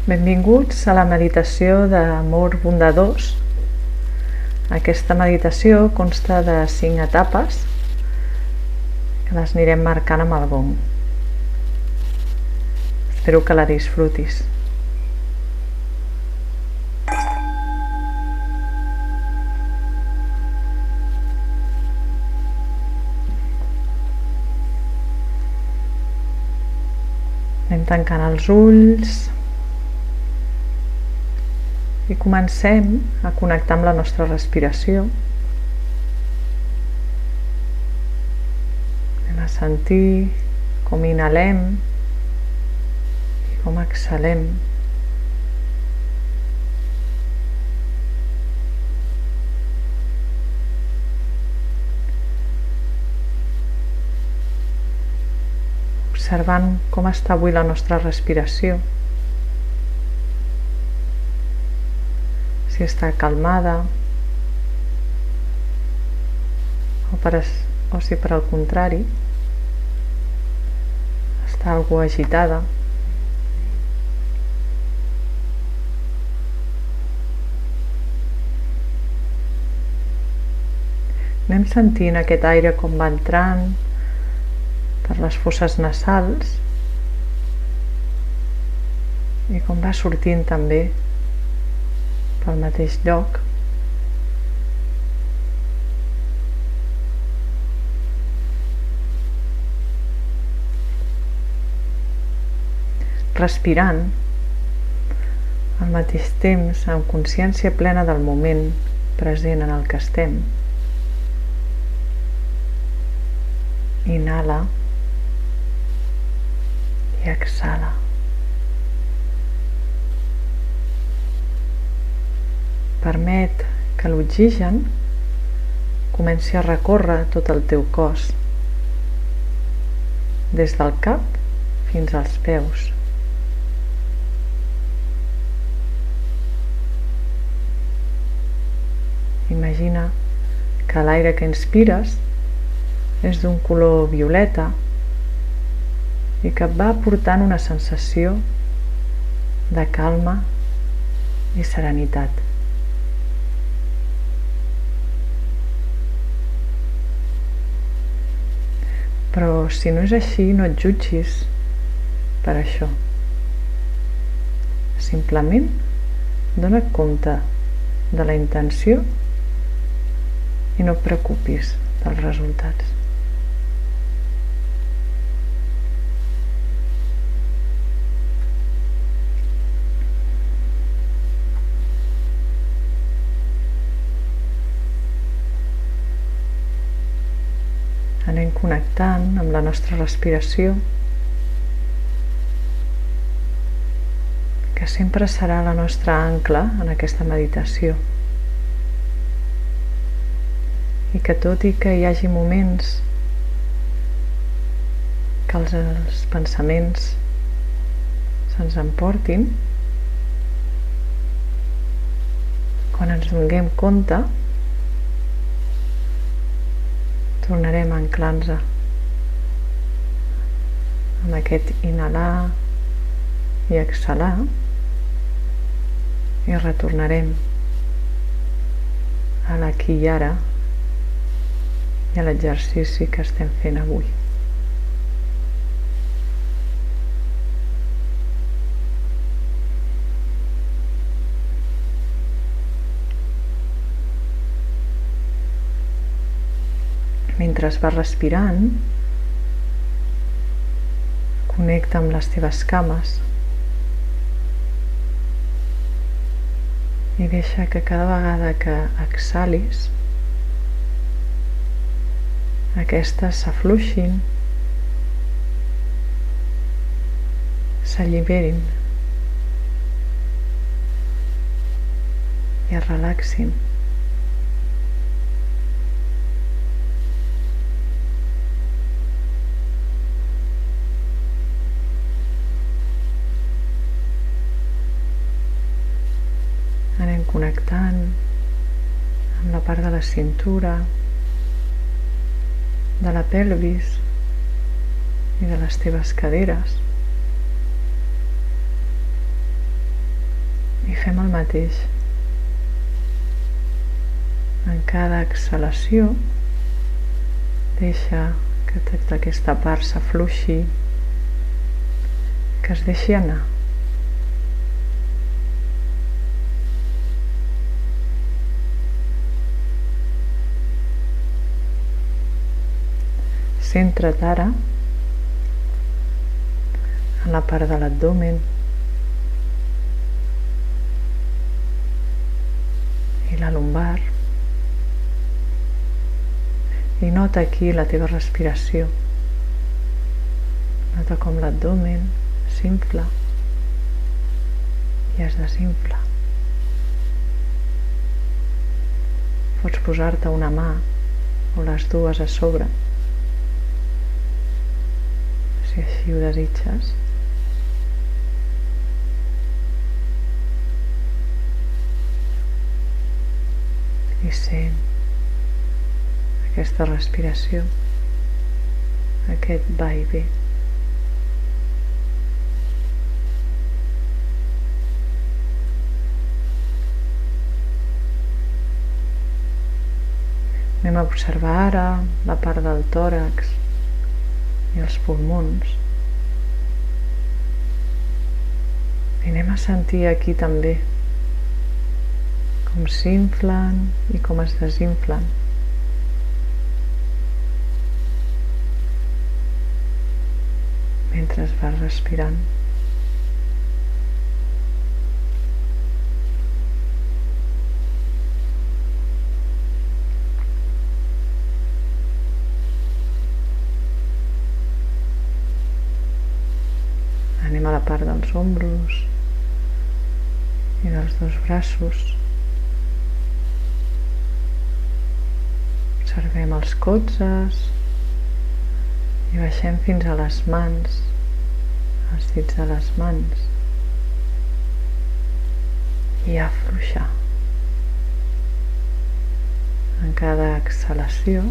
Benvinguts a la meditació d'amor bondadós. Aquesta meditació consta de 5 etapes que les anirem marcant amb el gong. Espero que la disfrutis. Anem tancant els ulls i comencem a connectar amb la nostra respiració. Anem a sentir com inhalem i com exhalem. Observant com està avui la nostra respiració. Si està calmada o si per al contrari està algo agitada. Anem sentint aquest aire com va entrant per les fosses nasals i com va sortint també pel mateix lloc. Respirant al mateix temps amb consciència plena del moment present en el que estem. Inhala i exhala. Permet que l'oxigen comenci a recórrer tot el teu cos, des del cap fins als peus. Imagina que l'aire que inspires és d'un color violeta i que et va aportant una sensació de calma i serenitat. Però si no és així, no et jutgis per això. Simplement dona't compte de la intenció i no et preocupis dels resultats. Anem connectant amb la nostra respiració, que sempre serà la nostra ancla en aquesta meditació. I que tot i que hi hagi moments que els pensaments se'ns emportin, quan ens donem compte, tornarem a anclar-nos amb aquest inhalar i exhalar i retornarem a l'aquí i ara i a l'exercici que estem fent avui. Mentre vas respirant, connecta amb les teves cames i deixa que cada vegada que exhalis, aquestes s'afluixin, s'alliberin i es relaxin. Anem connectant amb la part de la cintura, de la pelvis i de les teves caderes. fem el mateix. En cada exhalació deixa que tota aquesta part s'afluixi, que es deixi anar. Centra't ara en la part de l'abdomen i la lumbar i nota aquí la teva respiració. Nota com l'abdomen s'infla i es desinfla. Pots posar-te una mà o les dues a sobre, si així ho desitges. I sent aquesta respiració, aquest va i ve. Anem a observar ara la part del tòrax i els pulmons. I anem a sentir aquí també com s'inflen i com es desinflen. Mentre vas respirant. Anem a la part dels ombros i dels dos braços. Observem els colzes i baixem fins a les mans, els dits de les mans, i afluixar. En cada exhalació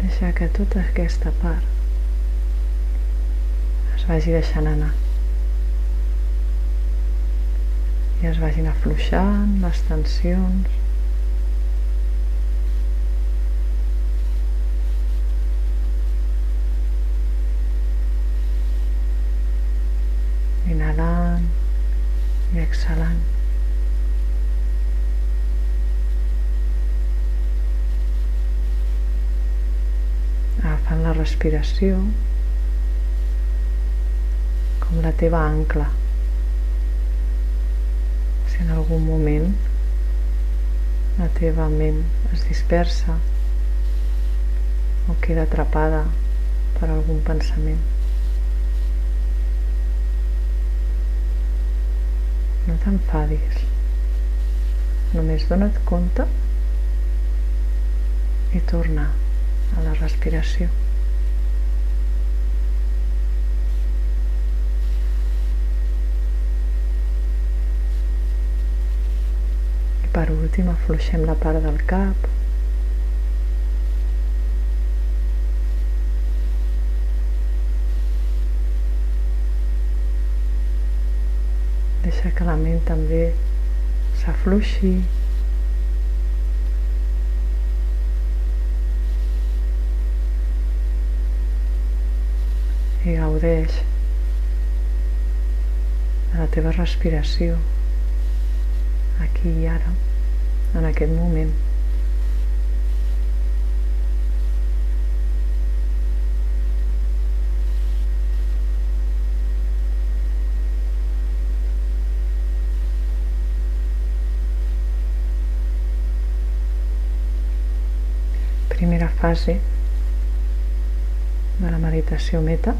deixa que tota aquesta part es vagi deixant anar i es vagin afluixant les tensions. Inhalant i exhalant. Agafant la respiració com la teva ancla. Si en algun moment la teva ment es dispersa o queda atrapada per algun pensament, no t'enfadis, només dona't compte i torna a la respiració. I per últim afluixem la part del cap. Deixa que la ment també s'afluixi. I gaudeix de la teva respiració aquí i ara, en aquest moment. Primera fase de la meditació meta.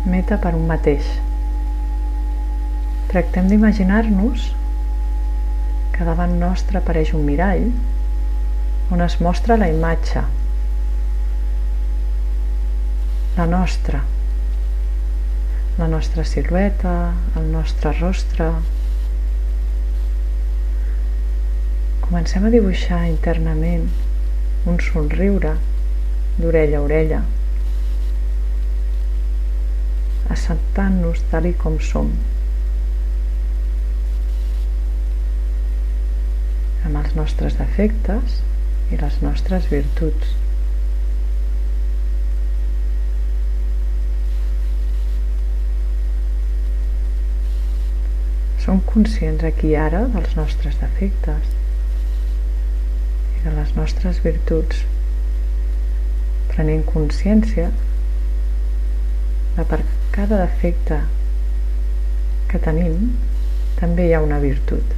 Meta per un mateix. Tractem d'imaginar-nos que davant nostre apareix un mirall on es mostra la imatge, la nostra silueta, el nostre rostre, comencem a dibuixar internament un somriure d'orella a orella, acceptant-nos tal i com som, amb els nostres defectes i les nostres virtuts. Som conscients aquí ara dels nostres defectes i de les nostres virtuts, prenent consciència de per cada defecte que tenim també hi ha una virtut.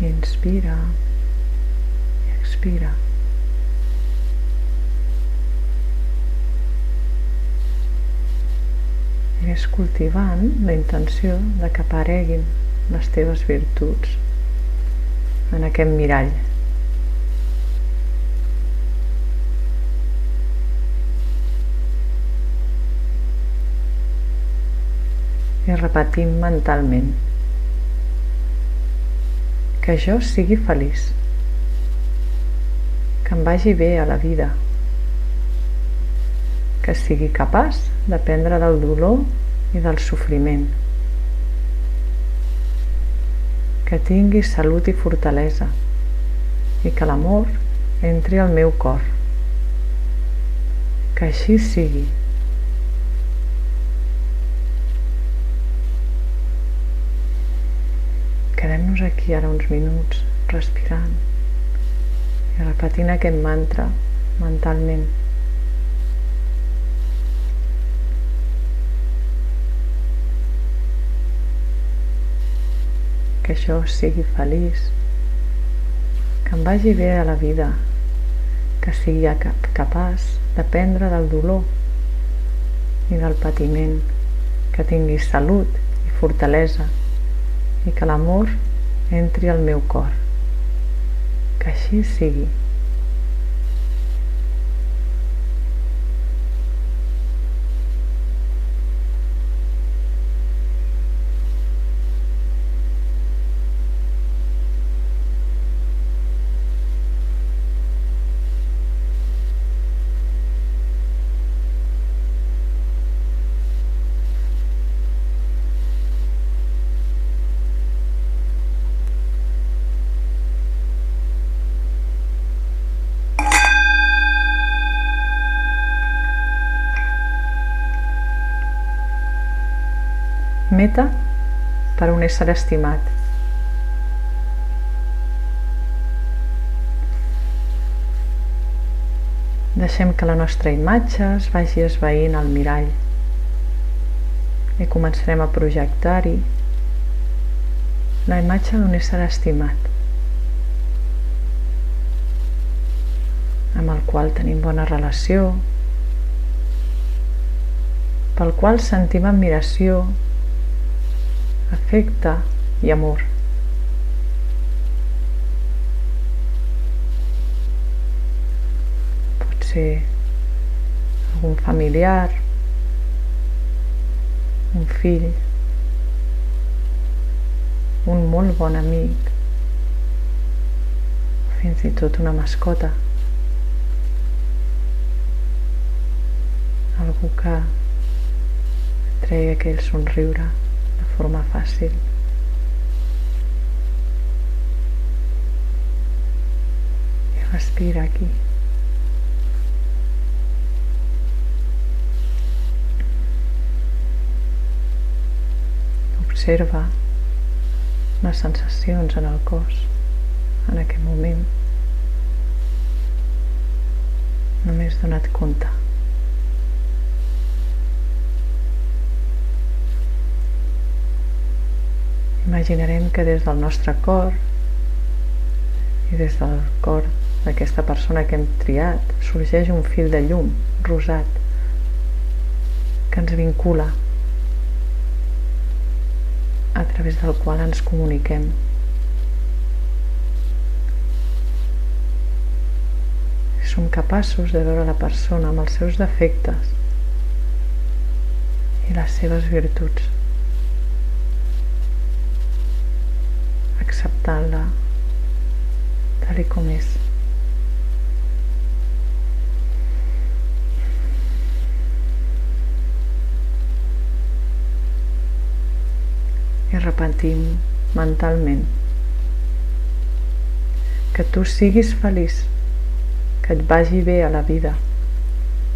Inspira i expira. I ves cultivant la intenció de que apareguin les teves virtuts en aquest mirall. I repetim mentalment: que jo sigui feliç, que em vagi bé a la vida, que sigui capaç d'aprendre del dolor i del sofriment, que tingui salut i fortalesa i que l'amor entri al meu cor. Que així sigui. Quedem-nos aquí ara uns minuts respirant i repetint aquest mantra mentalment. Que jo sigui feliç, que em vagi bé a la vida, que sigui capaç d'aprendre del dolor i del patiment, que tingui salut i fortalesa i que l'amor entri al meu cor. Que així sigui. Meta per un ésser estimat. Deixem que la nostra imatge es vagi esvaint al mirall i començarem a projectar-hi la imatge d'un ésser estimat amb el qual tenim bona relació, pel qual sentim admiració, afecte i amor. Pot ser algun familiar, un fill, un molt bon amic, fins i tot una mascota, algú que tregui aquell somriure de forma fàcil. I respira aquí. Observa les sensacions en el cos en aquest moment. Només dona't compte. Imaginarem que des del nostre cor i des del cor d'aquesta persona que hem triat sorgeix un fil de llum rosat que ens vincula, a través del qual ens comuniquem. som capaços de veure la persona amb els seus defectes i les seves virtuts, acceptant-la tal com és. I repetim mentalment que tu siguis feliç, que et vagi bé a la vida,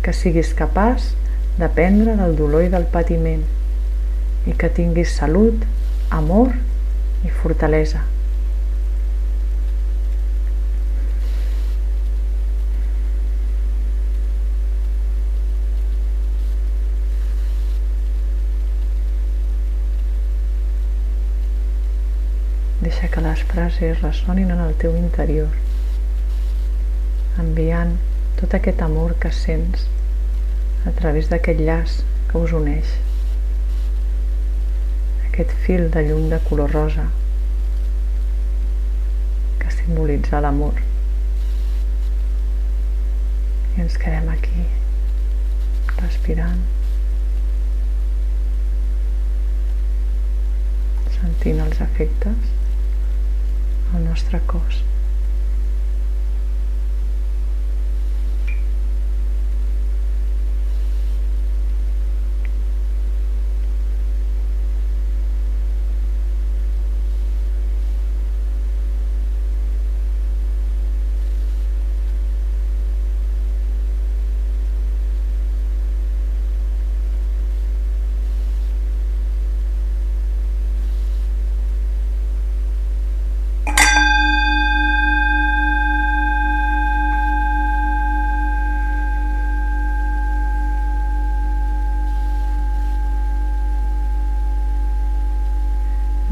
que siguis capaç d'aprendre del dolor i del patiment i que tinguis salut, amor i fortalesa. Deixa que les frases ressonin en el teu interior, enviant tot aquest amor que sents a través d'aquest llaç que us uneix, aquest fil de llum de color rosa que simbolitza l'amor. I ens quedem aquí, respirant, sentint els efectes al nostre cos.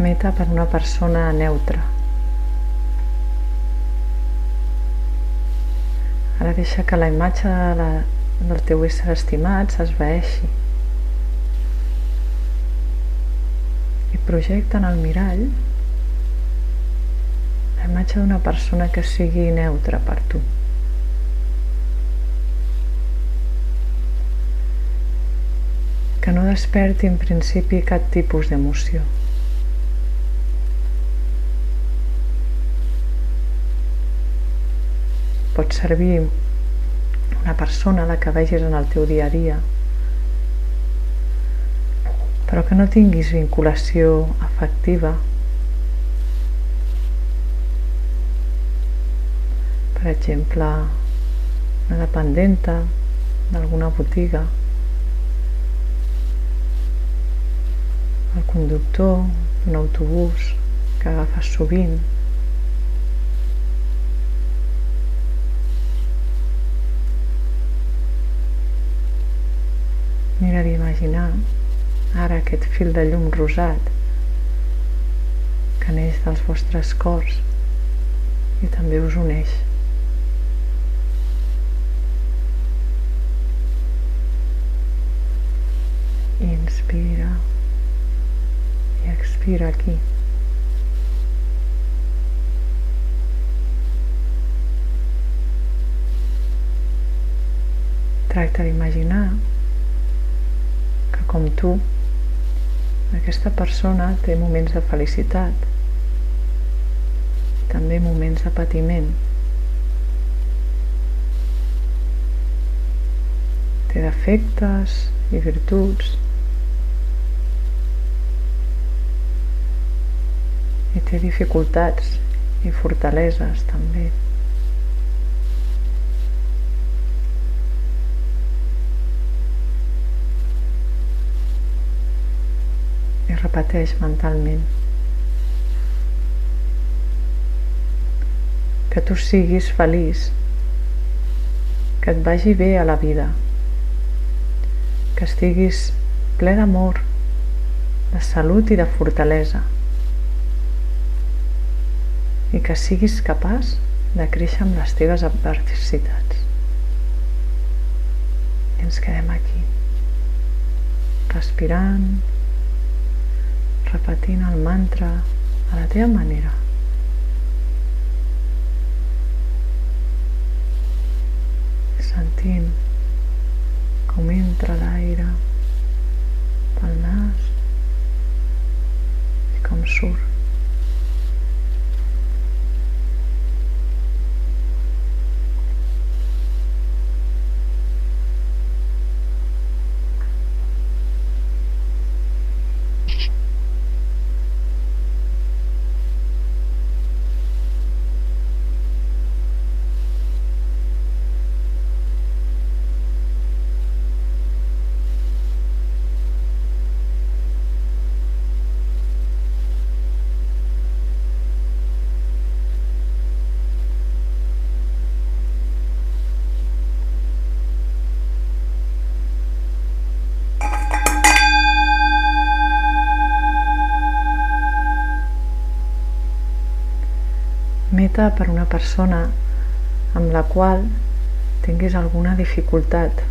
Meta per una persona neutra. Ara deixa que la imatge del teu ésser estimat s'esvaeixi i projecta en el mirall la imatge d'una persona que sigui neutra per tu. Que no desperti en principi cap tipus d'emoció. Pot servir una persona a la que vegis en el teu dia a dia, però que no tinguis vinculació afectiva. Per exemple, una dependenta d'alguna botiga, el conductor d'un autobús que agafes sovint, mira d'imaginar ara aquest fil de llum rosat que neix dels vostres cors i també us uneix. Inspira i expira aquí. Tracta d'imaginar com tu, aquesta persona té moments de felicitat, també moments de patiment. Té defectes i virtuts i té dificultats i fortaleses també. I repeteix mentalment que tu siguis feliç, que et vagi bé a la vida, que estiguis ple d'amor, de salut i de fortalesa i que siguis capaç de créixer amb les teves adversitats. I ens quedem aquí, respirant, repetint el mantra a la teva manera. sentint com entra l'aire pel nas i com surt. Meta per una persona amb la qual tinguis alguna dificultat.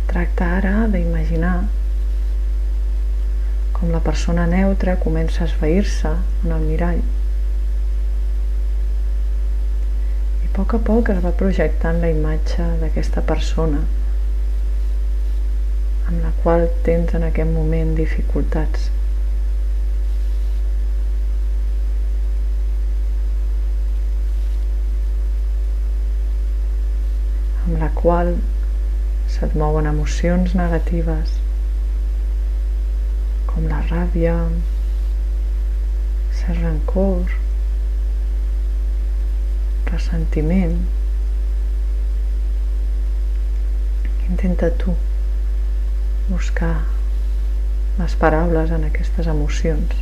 Tracta ara d'imaginar com la persona neutra comença a esvair-se en el mirall i a poc es va projectant la imatge d'aquesta persona amb la qual tens en aquest moment dificultats. Amb la qual se't mouen emocions negatives, com la ràbia, el rancor, ressentiment. Intenta tu buscar les paraules en aquestes emocions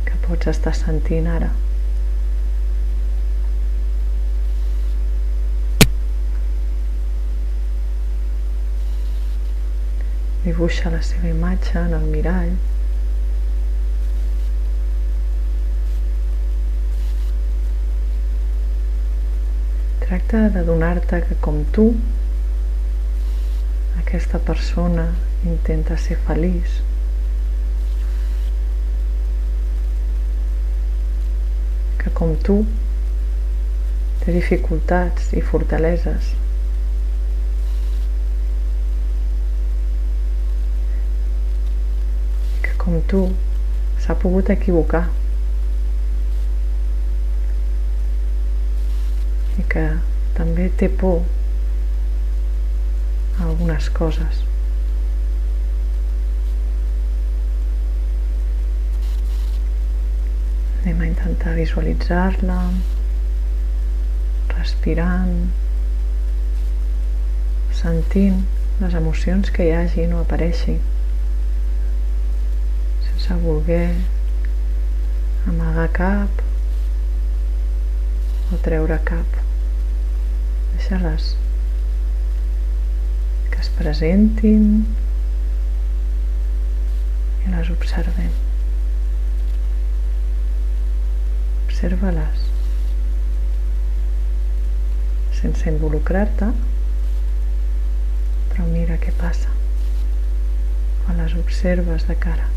que pots estar sentint ara. Dibuixa la seva imatge en el mirall. Tracta d'adonar-te que com tu, aquesta persona intenta ser feliç. Que com tu té dificultats i fortaleses. Que com tu s'ha pogut equivocar. I que també té por a algunes coses. Anem a intentar visualitzar-la, respirant, sentint les emocions que hi hagin o apareixin, sense voler amagar cap o treure cap. Deixa-les que es presentin i les observem. Observa-les sense involucrar-te, però mira què passa quan les observes de cara.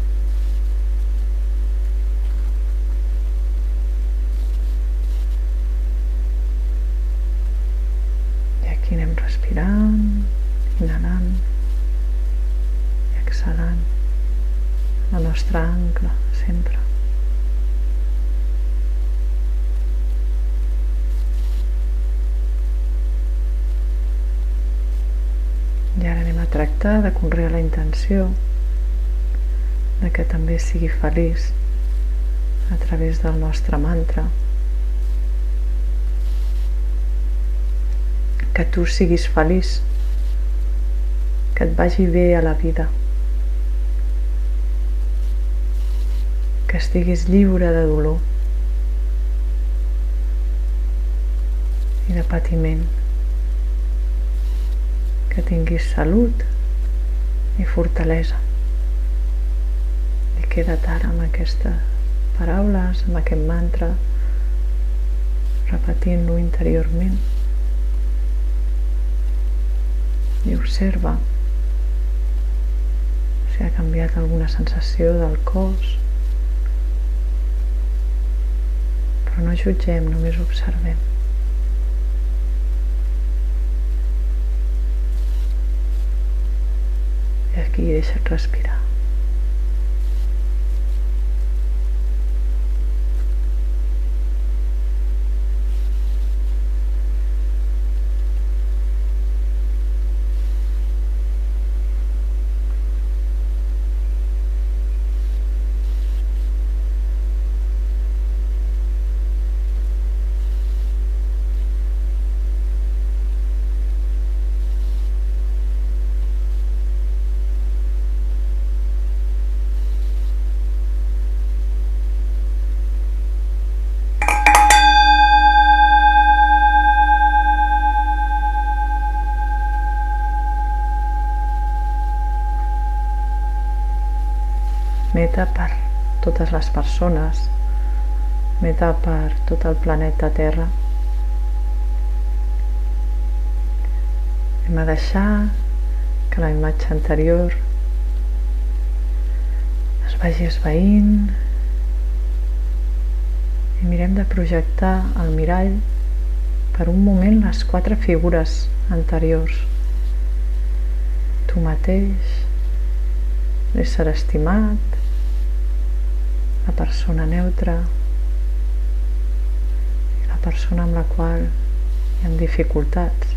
I aquí anem respirant, inhalant i exhalant la nostra ancla sempre. I ara anem a tractar de conrear la intenció de que també sigui feliç a través del nostre mantra. Que tu siguis feliç, que et vagi bé a la vida, que estiguis lliure de dolor i de patiment, que tinguis salut i fortalesa. I queda't ara amb aquestes paraules, amb aquest mantra, repetint-lo interiorment. I observa si ha canviat alguna sensació del cos, però no jutgem, només observem. I aquí deixa't respirar. Meta per totes les persones, meta per tot el planeta Terra. Hem de deixar que la imatge anterior es vagi esvaint i mirem de projectar al mirall per un moment les 4 figures anteriors. Tu mateix, l'ésser estimat, la persona neutra i la persona amb la qual hi ha dificultats.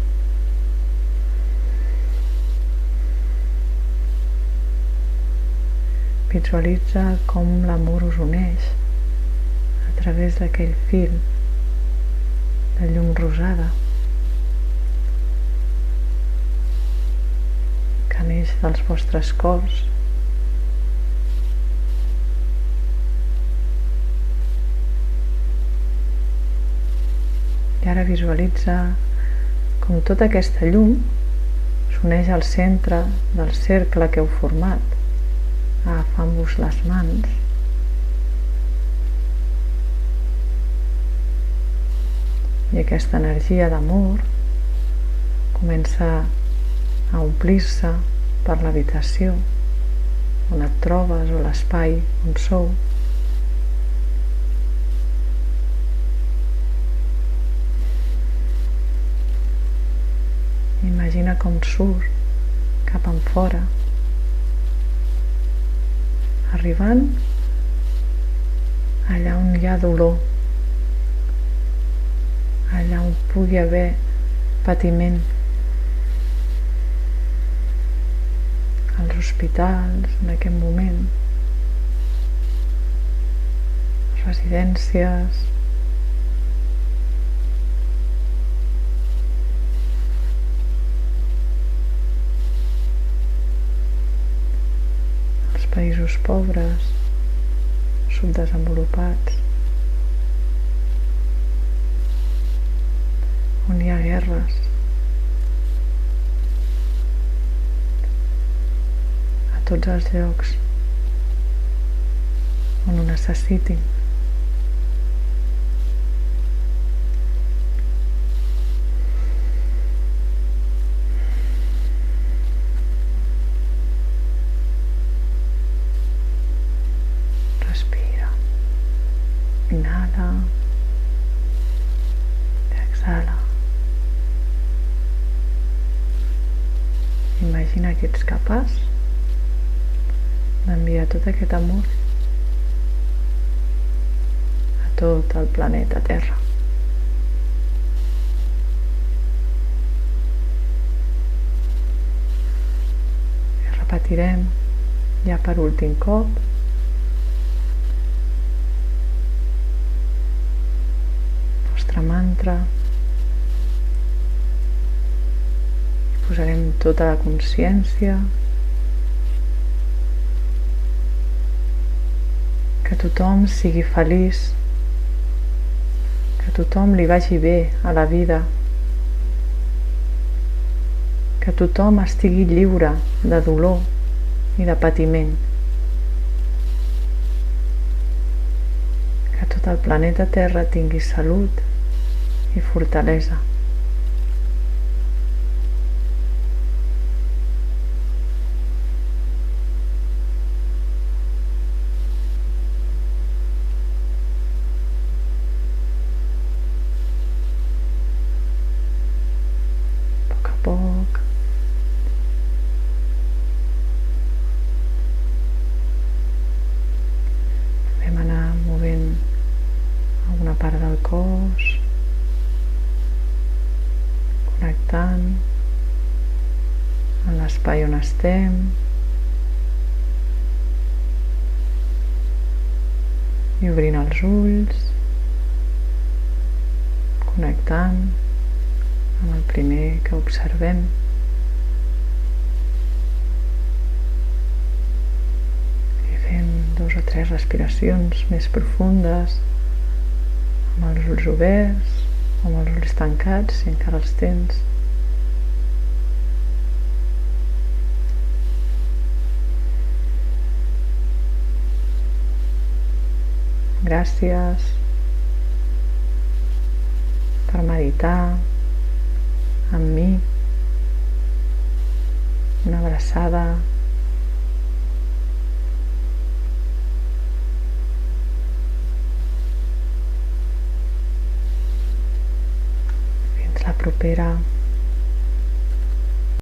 Visualitza com l'amor us uneix a través d'aquell fil de llum rosada que neix dels vostres cors. I ara visualitza com tota aquesta llum s'uneix al centre del cercle que heu format, agafant-vos les mans. I aquesta energia d'amor comença a omplir-se per l'habitació on et trobes o l'espai on sou. Imagina com surt cap enfora, arribant allà on hi ha dolor, allà on pugui haver patiment, als hospitals en aquest moment, residències, països pobres, subdesenvolupats, on hi ha guerres, a tots els llocs on ho necessitin. Inhala i exhala. Imagina que ets capaç d'enviar tot aquest amor a tot el planeta Terra. I repetirem ja per últim cop mantra. Posarem tota la consciència, que tothom sigui feliç, que tothom li vagi bé a la vida, que tothom estigui lliure de dolor i de patiment, que tot el planeta Terra tingui salut i fortalesa. part del cos, connectant amb l'espai on estem i obrint els ulls, connectant amb el primer que observem. I fem 2 o 3 respiracions més profundes amb els ulls oberts o amb els ulls tancats, si encara els tens. Gràcies per meditar amb mi. Una abraçada. Fins la propera.